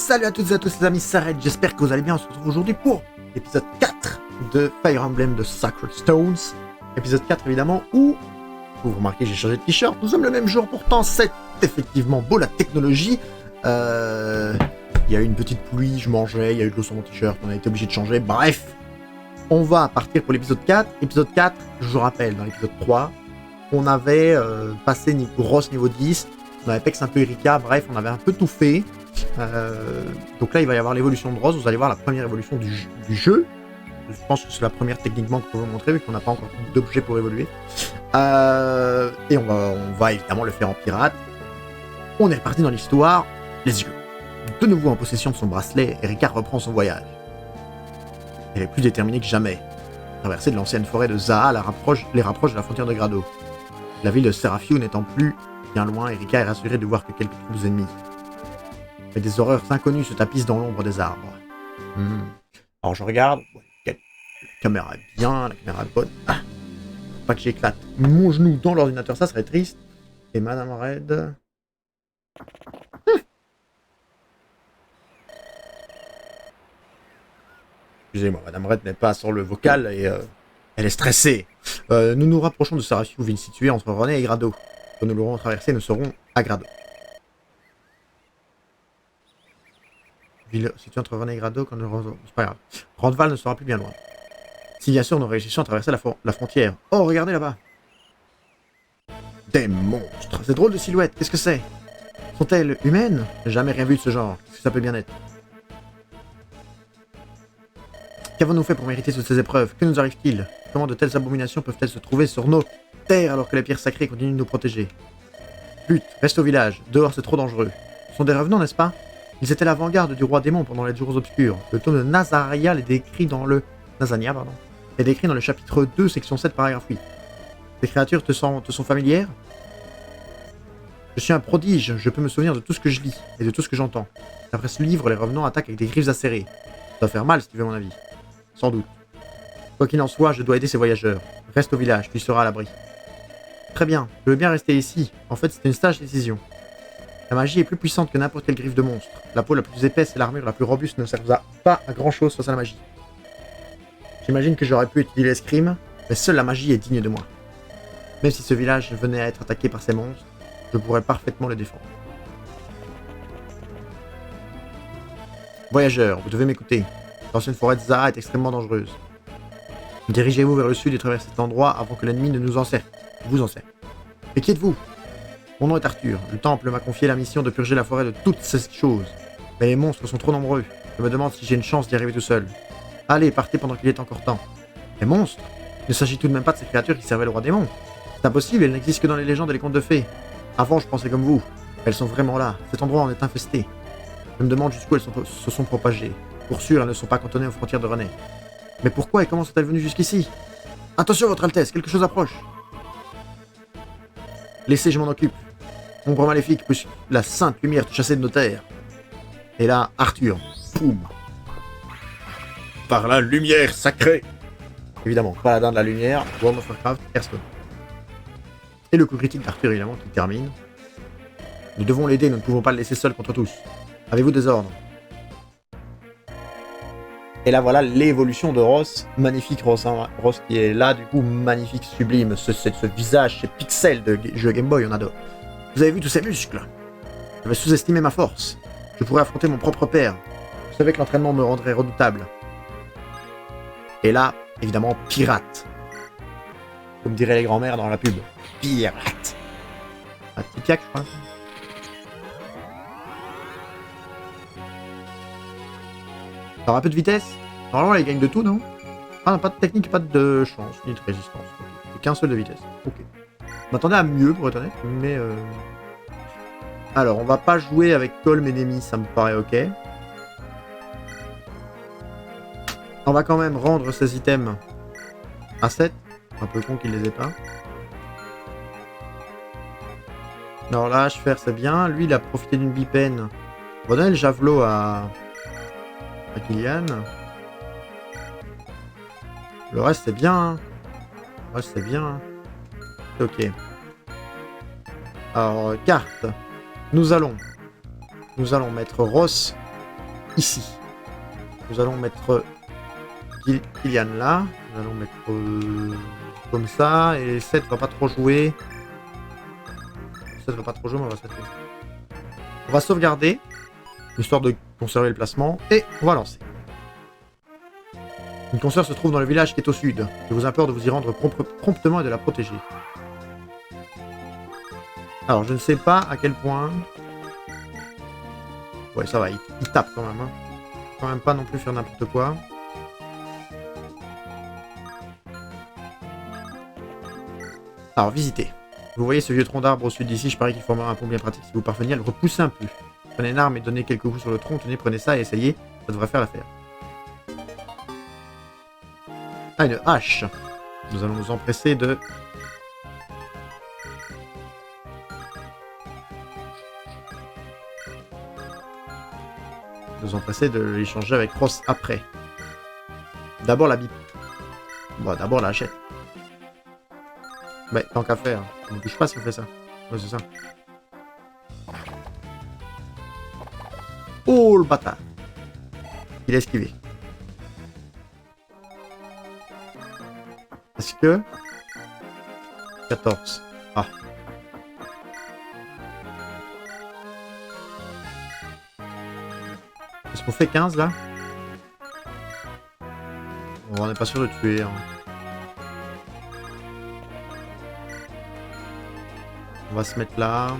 Salut à toutes et à tous les amis, c'est Red, j'espère que vous allez bien. On se retrouve aujourd'hui pour l'épisode 4 de Fire Emblem de Sacred Stones. Épisode 4 évidemment où, vous remarquez j'ai changé de t-shirt, nous sommes le même jour, pourtant c'est effectivement beau la technologie. Il y a eu une petite pluie, je mangeais, il y a eu de l'eau sur mon t-shirt, on a été obligé de changer, bref. On va partir pour l'épisode 4. Épisode 4, je vous rappelle, dans l'épisode 3, on avait passé Ross niveau 10, on avait pex un peu Erika, bref, on avait un peu tout fait. Donc là, il va y avoir l'évolution de Ross, vous allez voir la première évolution du jeu. Je pense que c'est la première techniquement que je peux vous montrer, vu qu'on n'a pas encore d'objet pour évoluer. Et on va évidemment le faire en pirate. On est reparti dans l'histoire, les yeux. De nouveau en possession de son bracelet, Erika reprend son voyage. Elle est plus déterminée que jamais. La traversée de l'ancienne forêt de Zaha les rapproche de la frontière de Grado. La ville de Seraphio n'étant plus bien loin, Erika est rassurée de voir que quelques troupes ennemies. Mais des horreurs inconnues se tapissent dans l'ombre des arbres. Alors je regarde, la caméra est bien, la caméra est bonne. Ah, pas que j'éclate mon genou dans l'ordinateur, ça serait triste. Et Madame Red... Excusez-moi, Madame Red n'est pas sur le vocal et elle est stressée. Nous nous rapprochons de Seraphio, ville située entre René et Grado. Quand nous l'aurons traversé, nous serons à Grado. Ville située entre René et Grado, quand nous... c'est pas grave. Randval ne sera plus bien loin. Si bien sûr nous réussissons à traverser la frontière. Oh, regardez là-bas. Des monstres. C'est drôle de silhouette. Qu'est-ce que c'est? Sont-elles humaines? Jamais rien vu de ce genre. Qu'est-ce que ça peut bien être? Qu'avons-nous fait pour mériter toutes ces épreuves? Que nous arrive-t-il? Comment de telles abominations peuvent-elles se trouver sur nos terres alors que les pierres sacrées continuent de nous protéger? But, reste au village. Dehors, c'est trop dangereux. Ce sont des revenants, n'est-ce pas? Ils étaient l'avant-garde du roi démon pendant les jours obscurs. Le tome de Nazaria est décrit dans le... Nazania, pardon. Est décrit dans le chapitre 2, section 7, paragraphe 8. Ces créatures te sont familières? Je suis un prodige, je peux me souvenir de tout ce que je lis et de tout ce que j'entends. D'après ce livre, les revenants attaquent avec des griffes acérées. Ça doit faire mal si tu veux mon avis. Sans doute. Quoi qu'il en soit, je dois aider ces voyageurs. Reste au village, tu seras à l'abri. Très bien, je veux bien rester ici. En fait, c'était une sage décision. La magie est plus puissante que n'importe quelle griffe de monstre. La peau la plus épaisse et l'armure la plus robuste ne servent pas à grand chose face à la magie. J'imagine que j'aurais pu étudier l'escrime, mais seule la magie est digne de moi. Même si ce village venait à être attaqué par ces monstres, je pourrais parfaitement le défendre. Voyageurs, vous devez m'écouter. L'ancienne forêt de Zaha est extrêmement dangereuse. Dirigez-vous vers le sud et traversez cet endroit avant que l'ennemi ne nous encercle. Vous encercle. Et qui êtes-vous? Mon nom est Arthur. Le temple m'a confié la mission de purger la forêt de toutes ces choses. Mais les monstres sont trop nombreux. Je me demande si j'ai une chance d'y arriver tout seul. Allez, partez pendant qu'il est encore temps. Les monstres? Il ne s'agit tout de même pas de ces créatures qui servaient le roi démon. C'est impossible, elles n'existent que dans les légendes et les contes de fées. Avant, je pensais comme vous. Elles sont vraiment là. Cet endroit en est infesté. Je me demande jusqu'où elles se sont propagées. Pour sûr, elles ne sont pas cantonnées aux frontières de René. Mais pourquoi et comment sont-elles venues jusqu'ici? Attention, votre Altesse, quelque chose approche. Laissez, je m'en occupe. Ombre maléfique, puisse la sainte lumière te chasser de nos terres. Et là, Arthur. Poum. Par la lumière sacrée. Évidemment, paladin de la lumière, World of Warcraft, Hearthstone. Et le coup critique d'Arthur, évidemment, qui termine. Nous devons l'aider, nous ne pouvons pas le laisser seul contre tous. Avez-vous des ordres? Et là, voilà l'évolution de Ross. Magnifique Ross, hein. Ross qui est là, du coup, magnifique, sublime. Ce visage, ces pixels de jeu Game Boy, on adore. Vous avez vu tous ces muscles? J'avais sous-estimé ma force. Je pourrais affronter mon propre père. Je savais que l'entraînement me rendrait redoutable. Et là, évidemment, pirate. Comme diraient les grands-mères dans la pub. Pirate. Un petit cac, je crois. Ça aura un peu de vitesse. Normalement, elle gagne de tout, non? Ah non, pas de technique, pas de chance, ni de résistance. Okay. Qu'un seul de vitesse. Ok. Je m'attendais à mieux, pour être honnête, mais... Alors, on va pas jouer avec Colm ennemi, ça me paraît ok. On va quand même rendre ces items à 7. Un peu con qu'il les ait pas. Alors là, faire c'est bien. Lui, il a profité d'une bipène. On va donner le javelot à Kylian. Le reste, c'est bien. Hein. Le reste, c'est bien. Ok. Alors, carte. Nous allons mettre Ross ici. Nous allons mettre Kylian là. Nous allons mettre comme ça. Et 7 va pas trop jouer. 7 va pas trop jouer, mais on va se mettre. On va sauvegarder, histoire de conserver le placement. Et on va lancer. Une consoeur se trouve dans le village qui est au sud. Je vous implore de vous y rendre promptement et de la protéger. Alors, je ne sais pas à quel point... Ouais, ça va, il tape quand même. Hein. Quand même pas non plus faire n'importe quoi. Alors, visitez. Vous voyez ce vieux tronc d'arbre au sud d'ici, je parie qu'il formera un pont bien pratique si vous parveniez à le repousser un peu. Prenez une arme et donnez quelques coups sur le tronc, tenez, prenez ça et essayez, ça devrait faire l'affaire. Ah, une hache. Nous allons nous empresser de... Nous empresser de l'échanger avec Ross après. D'abord la bip. Bon, d'abord la hachette. Mais tant qu'à faire, on ne touche pas si on fait ça. Ouais, c'est ça. Oh, le bâtard. Il a esquivé. Est-ce que... 14. Ah. Est-ce qu'on fait 15 là? On n'est pas sûr de tuer. Hein. On va se mettre là.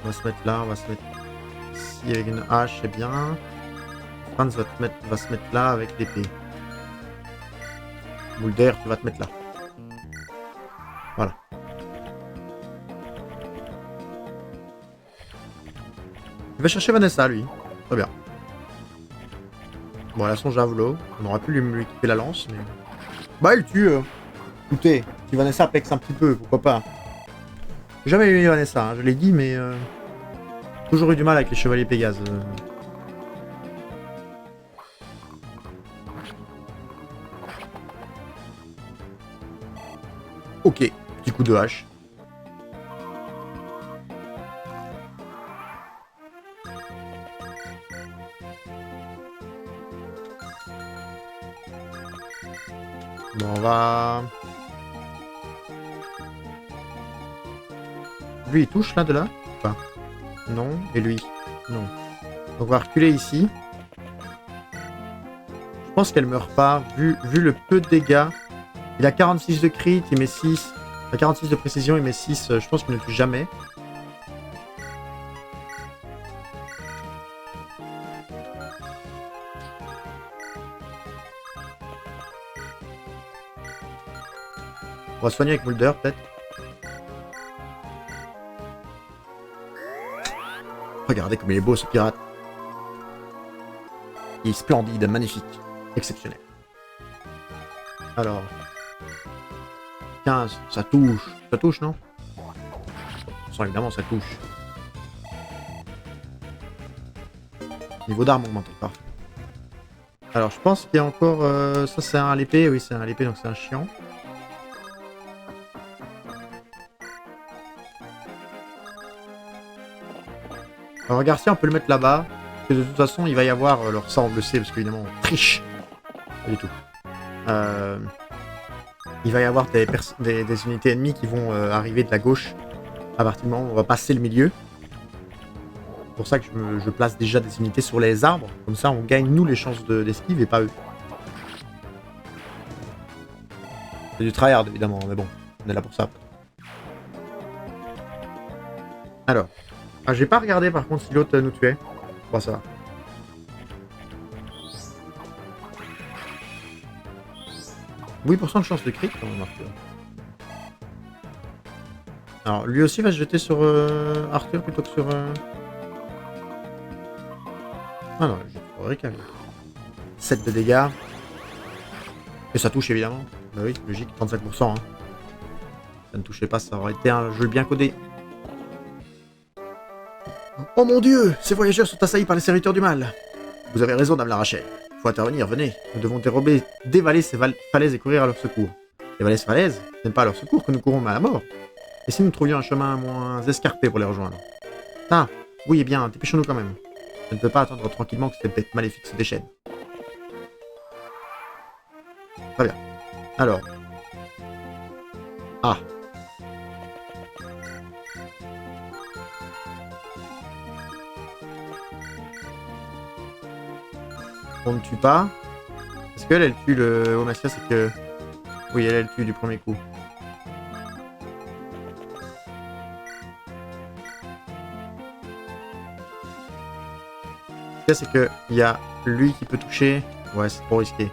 On va se mettre là. On va se mettre ici avec une hache, c'est bien. Franz va se mettre là avec l'épée. Mulder, tu vas te mettre là. Voilà. Il va chercher Vanessa, lui. Très bien. Bon, elle a son javelot. On aurait pu lui couper la lance, mais... Bah, elle tue. Écoutez, si Vanessa pexe un petit peu, pourquoi pas. J'ai jamais aimé Vanessa, hein, je l'ai dit, mais... Toujours eu du mal avec les chevaliers Pégase. Ok, petit coup de hache. Bon, on va... Lui, il touche là, de là? Enfin, non. Et lui? Non. Donc, on va reculer ici. Je pense qu'elle meurt pas, vu le peu de dégâts. Il a 46 de crit, il met 6. Il a 46 de précision, il met 6. Je pense qu'il ne touche jamais. On va soigner avec Mulder, peut-être. Regardez comme il est beau, ce pirate. Il est splendide, magnifique, exceptionnel. Alors... 15, ça touche. Ça touche, non? Sans évidemment, ça touche. Niveau d'arme augmenté, parfait. Alors, je pense qu'il y a encore... ça, c'est un à l'épée. Oui, c'est un à l'épée, donc c'est un chiant. Alors, Garcia, on peut le mettre là-bas. Parce que de toute façon, il va y avoir leur sang blessé, parce qu'évidemment, on triche. Pas du tout. Il va y avoir des unités ennemies qui vont arriver de la gauche. À partir du moment où on va passer le milieu. C'est pour ça que je place déjà des unités sur les arbres. Comme ça, on gagne, nous, les chances d'esquive et pas eux. C'est du tryhard, évidemment, mais bon, on est là pour ça. Alors. Ah, j'ai pas regardé, par contre, si l'autre nous tuait. Bon, ça va. Oui, % de chance de crit, quand même, Arthur. Alors, lui aussi va se jeter sur Arthur plutôt que sur... Ah non, je vais Rick. 7 de dégâts. Et ça touche, évidemment. Bah oui, logique, 35%. Hein. Ça ne touchait pas, ça aurait été un jeu bien codé. Oh mon Dieu, ces voyageurs sont assaillis par les serviteurs du mal. Vous avez raison, dame la Rachel. Faut intervenir, venez. Nous devons dévaler ces falaises et courir à leur secours. Dévaler ces falaises, ce n'est pas à leur secours que nous courons à la mort. Et si nous trouvions un chemin moins escarpé pour les rejoindre? Ah, oui, eh bien, dépêchons-nous quand même. Je ne peux pas attendre tranquillement que cette bête maléfique se déchaîne. Très bien. Alors. Ah. On ne tue pas. Est-ce qu'elle, elle tue le Omassia, c'est que... Oui, elle tue du premier coup. Ce qu'il y a, c'est que il y a lui qui peut toucher. Ouais, c'est trop risqué.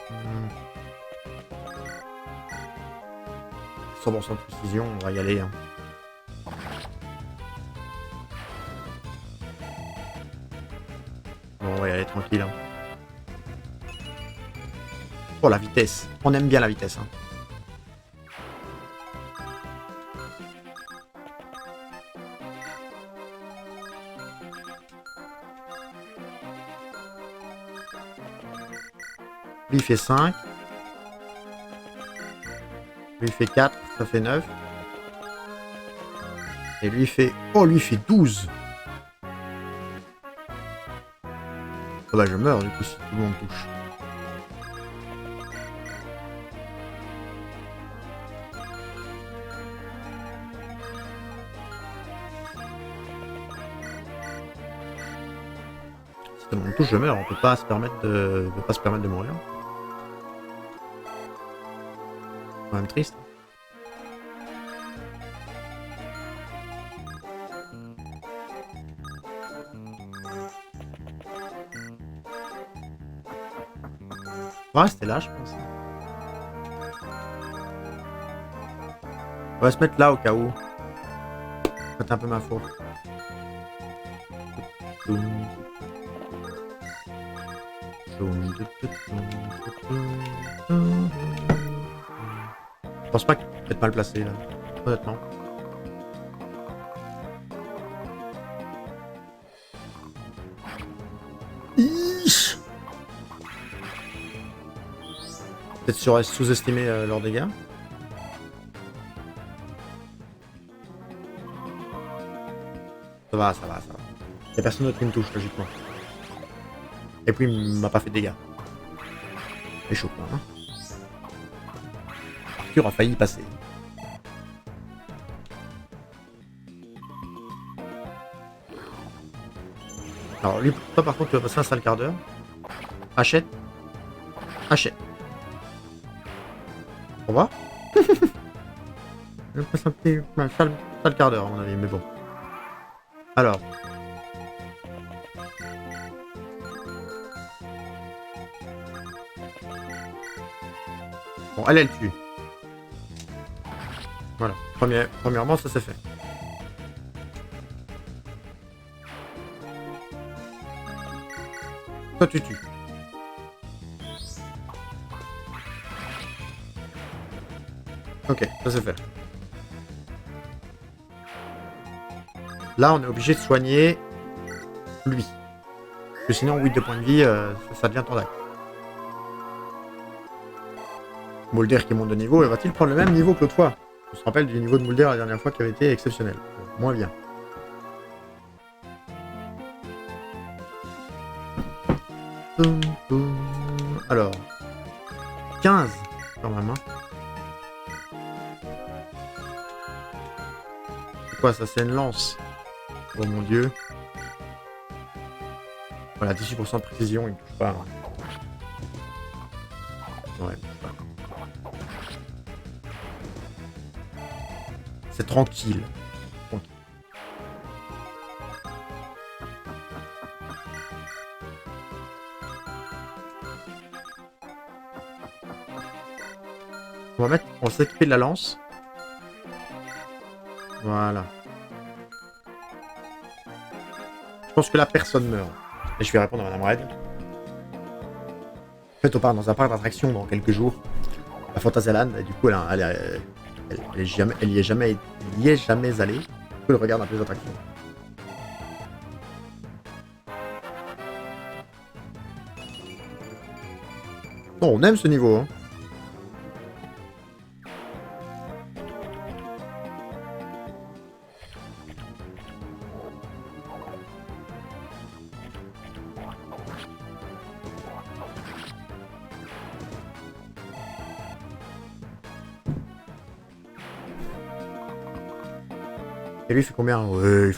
Hmm. 100% de précision, on va y aller. Hein. Bon, on va y aller tranquille. Hein. Oh, la vitesse. On aime bien la vitesse. Hein. Lui, il fait 5. Lui, il fait 4. Ça fait 9. Et lui, il fait... Oh, lui, il fait 12. Oh, bah, je meurs, du coup, si tout le monde touche. Si tout le monde touche, je meurs. On peut pas se permettre de mourir. C'est quand même triste. On va rester là, je pense. On va se mettre là au cas où. C'est un peu ma faute. Je pense pas qu'il peut être mal placé là, honnêtement. Peut-être sous-estimer leurs dégâts. Ça va, ça va, ça va. Y'a personne d'autre qui me touche, logiquement. Et puis, il m'a pas fait de dégâts. C'est chaud, quoi, hein. Arthur a failli y passer. Alors, lui, toi, par contre, tu vas passer un sale quart d'heure. Achète. Achète. Au revoir. Je passe un sale quart d'heure, à mon avis, mais bon. Alors. Bon, elle tue. Voilà. Premièrement, ça c'est fait. Toi, tu tues. Ok, ça c'est fait. Là, on est obligé de soigner lui. Parce que sinon, 8 de points de vie, ça devient ton acte. Mulder qui monte de niveau, et va-t-il prendre le même niveau que l'autre fois? On se rappelle du niveau de Mulder la dernière fois qui avait été exceptionnel. Moins bien. Alors. 15 quand même. Hein. C'est quoi ça? C'est une lance. Oh mon dieu. Voilà, 18% de précision, il ne touche pas. Ouais, il touche pas. C'est tranquille. Tranquille. On va s'équiper de la lance. Voilà. Je pense que là, personne meurt. Et je vais répondre à Madame Red. En fait, on part dans un parc d'attractions dans quelques jours. La Fantasyland, et du coup, elle y est jamais allée. Du coup, elle regarde un peu les attractions. Non, on aime ce niveau. Hein. Et lui, il fait combien? Ouais,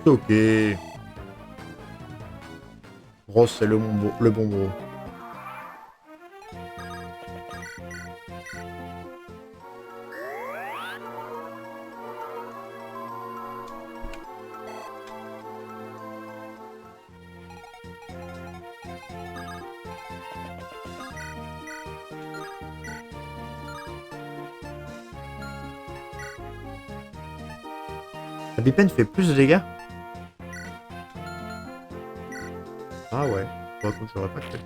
c'est ok. Ross, c'est le bon gros. La Bipen fait plus de dégâts? Ah ouais. Par contre, j'aurais pas fait.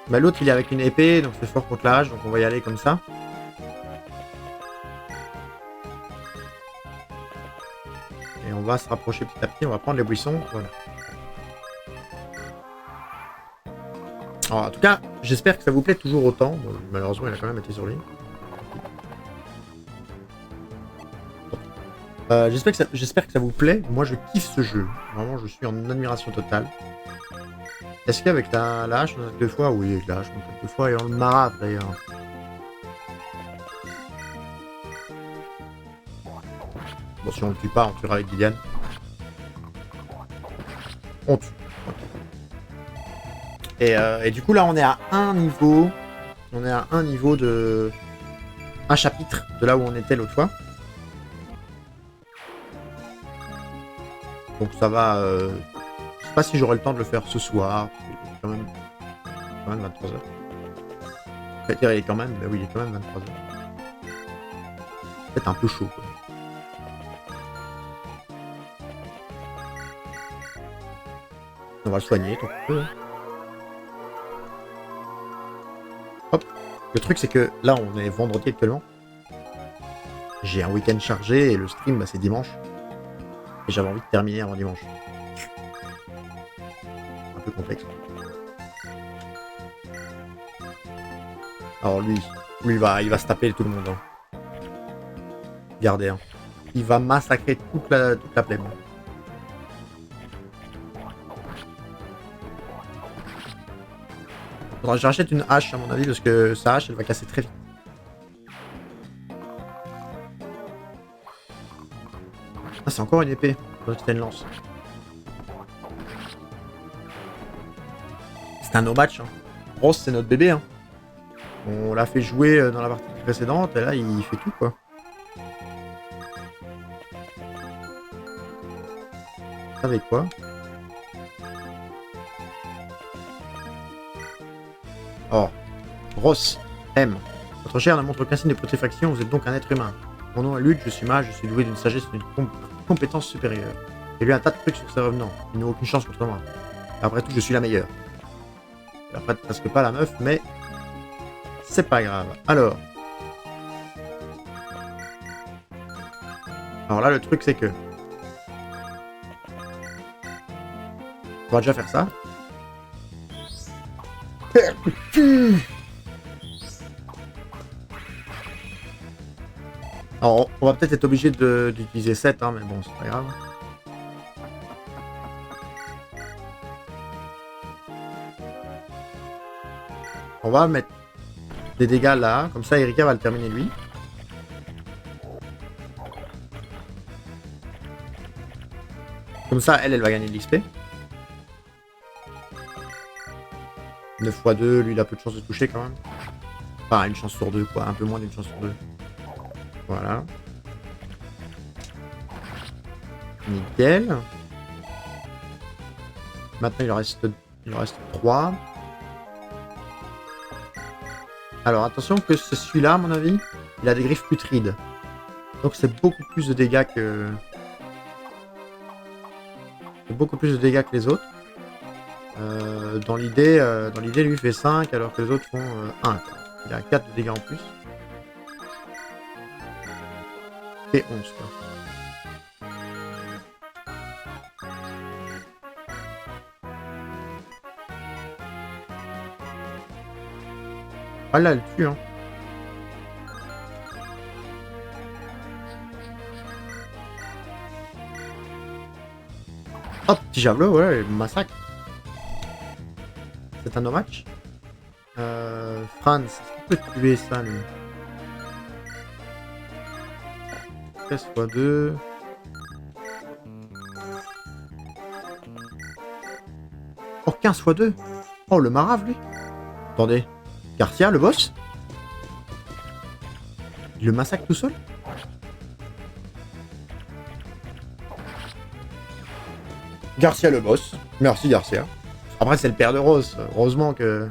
Bah l'autre il est avec une épée, donc c'est fort contre la hache, donc on va y aller comme ça. Et on va se rapprocher petit à petit, on va prendre les buissons, voilà. Alors, en tout cas, j'espère que ça vous plaît toujours autant. Bon, malheureusement, il a quand même été sur ligne. J'espère que ça vous plaît. Moi, je kiffe ce jeu. Vraiment, je suis en admiration totale. Est-ce qu'avec la hache, on attaque 2 fois? Oui, avec la hache, on attaque 2 fois et on le marave d'ailleurs. Bon, si on le tue pas, on tuera avec Gillian. On tue. Et du coup, là, on est à un niveau. On est à un niveau de. Un chapitre de là où on était l'autre fois. Donc ça va. Je sais pas si j'aurai le temps de le faire ce soir. Il est quand même 23h. Je vais dire, il est quand même. Mais oui, il est quand même 23h. Peut-être un peu chaud, quoi. On va le soigner tant qu'on peut. Hop. Le truc, c'est que là, on est vendredi actuellement. J'ai un week-end chargé et le stream, bah, c'est dimanche. Et j'avais envie de terminer avant dimanche. Un peu complexe. Alors lui il va se taper tout le monde. Hein. Regardez, hein. Il va massacrer toute la plèbe. Faudra que j'achète une hache à mon avis parce que sa hache elle va casser très vite. Ah, c'est encore une épée. C'était une lance. C'est un no match. Hein. Ross, c'est notre bébé. Hein. On l'a fait jouer dans la partie précédente et là il fait tout quoi. Avec quoi? Oh. Ross, M. Votre chair ne montre aucun signe de putréfaction, vous êtes donc un être humain. Mon nom est Luc, je suis mage, je suis doué d'une sagesse et d'une compétence supérieure. J'ai lu un tas de trucs sur ces revenants. Ils n'ont aucune chance contre moi. Après tout, je suis la meilleure. Je la presque pas la meuf, mais c'est pas grave. Alors là, le truc, c'est que on va déjà faire ça. Alors, on va peut-être être obligé d'utiliser 7, hein, mais bon, c'est pas grave. On va mettre des dégâts là, comme ça Erika va le terminer lui. Comme ça, elle va gagner de l'XP. 9 x 2, lui il a peu de chance de toucher quand même. Enfin, une chance sur 2 quoi, un peu moins d'une chance sur 2. Voilà. Nickel. Maintenant il en reste 3. Alors attention que c'est celui-là à mon avis, il a des griffes putrides. Donc c'est beaucoup plus de dégâts que... les autres. Dans l'idée, lui il fait 5 alors que les autres font 1. Il a 4 de dégâts en plus. Et 11 quoi. Ah là, elle tue hein. Hop, petit javelot, ouais, massacre. C'est un no match. Franz, est-ce qu'il peut tuer ça, lui? 13 x 2. Oh, 15 x 2. Oh, le marave, lui. Attendez. Garcia, le boss? Il le massacre tout seul? Garcia, le boss. Merci, Garcia. Après, c'est le père de Rose. Heureusement que...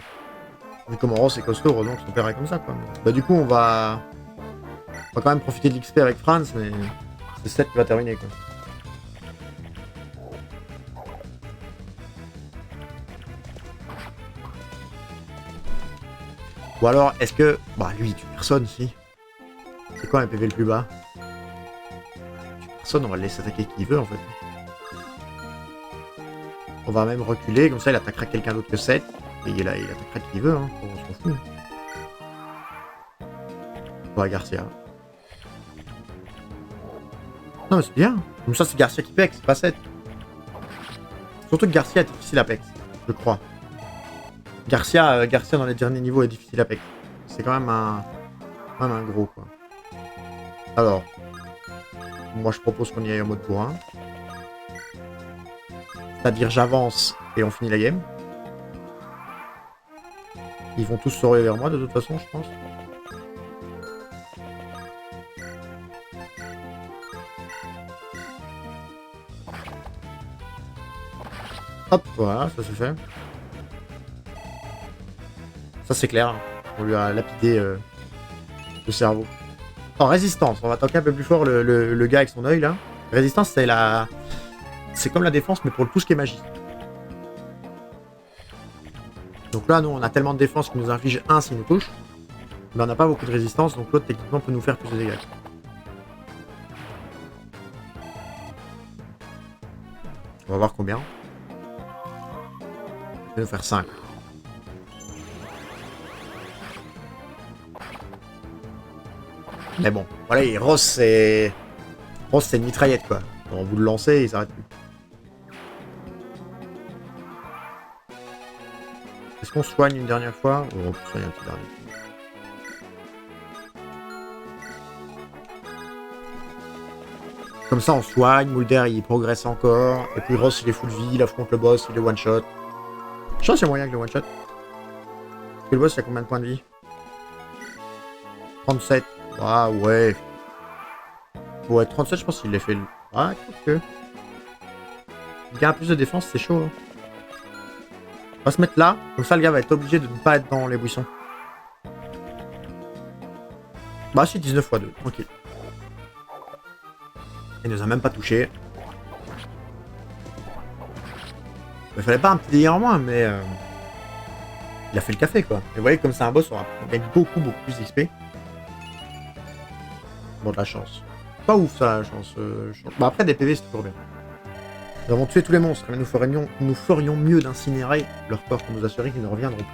Vu comment Rose est costaud, heureusement que son père est comme ça, quoi. Bah, du coup, on va quand même profiter de l'XP avec Franz, mais... C'est 7 qui va terminer, quoi. Ou alors, est-ce que... Bah, lui, il tue personne, si. C'est quoi un PV le plus bas? Il tue personne, on va le laisser attaquer qui veut, en fait. On va même reculer, comme ça, il attaquera quelqu'un d'autre que 7. Et il attaquera qui veut, hein. On s'en fout. Ouais, Garcia. Non, mais c'est bien. Comme ça, c'est Garcia qui pex, c'est pas 7. Surtout que Garcia est difficile à pex, je crois. Garcia dans les derniers niveaux est difficile à pex. C'est quand même un gros, quoi. Alors, moi je propose qu'on y aille en mode bourrin. C'est-à-dire j'avance et on finit la game. Ils vont tous se ruer vers moi de toute façon, je pense. Hop, voilà, ça c'est fait. Ça c'est clair. On lui a lapidé le cerveau. En résistance, on va attaquer un peu plus fort le gars avec son œil là. Résistance, c'est la... C'est comme la défense, mais pour le tout ce qui est magie. Donc là, nous, on a tellement de défense qu'il nous inflige 1 s'il nous touche. Mais on n'a pas beaucoup de résistance, donc l'autre, techniquement, peut nous faire plus de dégâts. On va voir combien. Il va nous faire 5. Mais bon, voilà, et Ross, c'est une mitraillette, quoi. Quand vous le lancez, il s'arrête plus. Est-ce qu'on soigne une dernière fois? Oh, on peut soigner un petit dernier. Comme ça, on soigne, Mulder, il progresse encore. Et puis Ross, il est full vie, il affronte le boss, il est one-shot. Je pense qu'il y a moyen que le one-shot. Parce que le boss, il a combien de points de vie? 37. Ah ouais. Ouais, 37, je pense qu'il l'a fait. Ah, que. Il gagne plus de défense, c'est chaud. Hein. On va se mettre là. Comme ça, le gars va être obligé de ne pas être dans les buissons. Bah, c'est 19 x 2. Tranquille. Il nous a même pas touché. Il fallait pas un petit délire en moins, mais... Il a fait le café, quoi. Et vous voyez, comme c'est un boss, on gagne beaucoup plus d'XP. Bon, de la chance. Pas ouf, ça, la chance. Bah, après, des PV, c'est toujours bien. Nous avons tué tous les monstres, mais nous ferions mieux d'incinérer leur corps pour nous assurer qu'ils ne reviendront plus.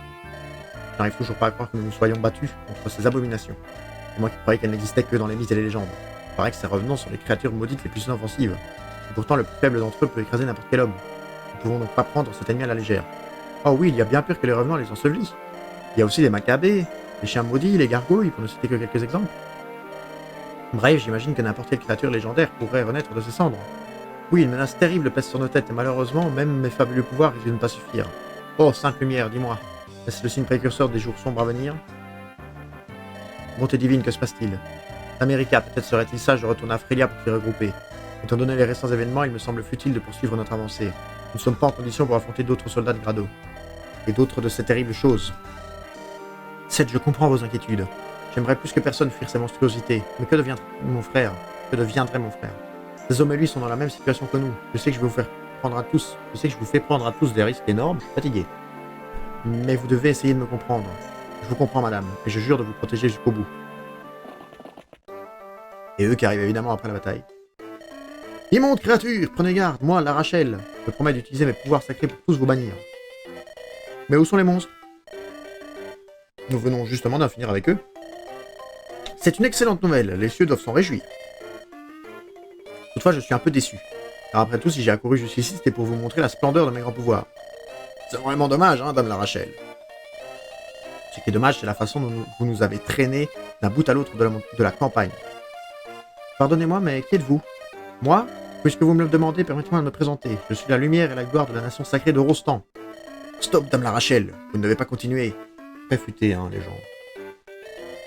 Je n'arrive toujours pas à croire que nous nous soyons battus contre ces abominations. C'est moi qui croyais qu'elles n'existaient que dans les mythes et les légendes. Il paraît que ces revenants sont les créatures maudites les plus inoffensives. Et pourtant, le plus faible d'entre eux peut écraser n'importe quel homme. Nous ne pouvons donc pas prendre cet ennemi à la légère. Oh oui, il y a bien pire que les revenants et les ensevelis. Il y a aussi les macabées, les chiens maudits, les gargouilles, pour ne citer que quelques exemples. Bref, j'imagine que n'importe quelle créature légendaire pourrait renaître de ses cendres. Oui, une menace terrible pèse sur nos têtes, et malheureusement, même mes fabuleux pouvoirs risquent de ne pas suffire. Oh, Sainte Lumière, dis-moi, est-ce le signe précurseur des jours sombres à venir? Bonté divine, que se passe-t-il? America, peut-être serait-il sage de retourner à Frelia pour s'y regrouper. Étant donné les récents événements, il me semble futile de poursuivre notre avancée. Nous ne sommes pas en condition pour affronter d'autres soldats de Grado. Et d'autres de ces terribles choses. 7, je comprends vos inquiétudes. J'aimerais plus que personne fuir ces monstruosités. Mais que deviendrait mon frère? Que deviendrait mon frère? Ces hommes et lui sont dans la même situation que nous. Je sais que je vais vous faire prendre à tous. Je sais que je vous fais prendre à tous des risques énormes. Je suis fatigué. Mais vous devez essayer de me comprendre. Je vous comprends, madame, et je jure de vous protéger jusqu'au bout. Et eux qui arrivent évidemment après la bataille. Immonde créature, prenez garde, moi, la Rachel. Je promets d'utiliser mes pouvoirs sacrés pour tous vous bannir. Mais où sont les monstres? Nous venons justement d'en finir avec eux. C'est une excellente nouvelle, les cieux doivent s'en réjouir. Toutefois, je suis un peu déçu. Car après tout, si j'ai accouru jusqu'ici, c'était pour vous montrer la splendeur de mes grands pouvoirs. C'est vraiment dommage, hein, dame la Rachel. Ce qui est dommage, c'est la façon dont vous nous avez traînés d'un bout à l'autre de la campagne. Pardonnez-moi, mais qui êtes-vous? Moi? Puisque vous me le demandez, permettez-moi de me présenter. Je suis la lumière et la gloire de la nation sacrée de Rostan. Stop, dame la Rachel, vous ne devez pas continuer. Très futé, hein, les gens.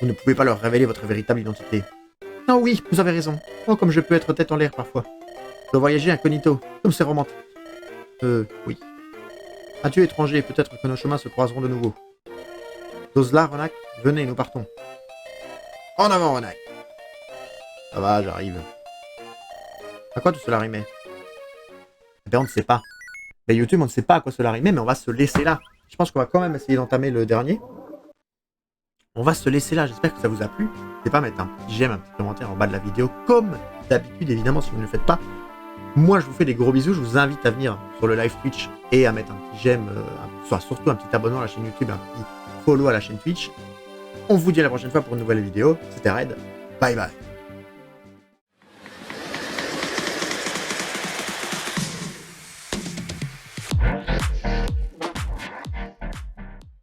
Vous ne pouvez pas leur révéler votre véritable identité. Oh oui, vous avez raison. Oh, comme je peux être tête en l'air parfois. Je dois voyager incognito, comme c'est romantique. Oui. Adieu, étranger, peut-être que nos chemins se croiseront de nouveau. Dozla, Ronak, venez, nous partons. En avant, Ronak. Ça va, j'arrive. À quoi tout cela rimait? Eh ben, on ne sait pas. Ben, YouTube, on ne sait pas à quoi cela rimait, mais on va se laisser là. Je pense qu'on va quand même essayer d'entamer le dernier. On va se laisser là, j'espère que ça vous a plu. N'hésitez pas à mettre un petit j'aime, un petit commentaire en bas de la vidéo, comme d'habitude, évidemment, si vous ne le faites pas. Moi, je vous fais des gros bisous, je vous invite à venir sur le live Twitch et à mettre un petit j'aime, surtout un petit abonnement à la chaîne YouTube, un petit follow à la chaîne Twitch. On vous dit à la prochaine fois pour une nouvelle vidéo. C'était Red. Bye bye.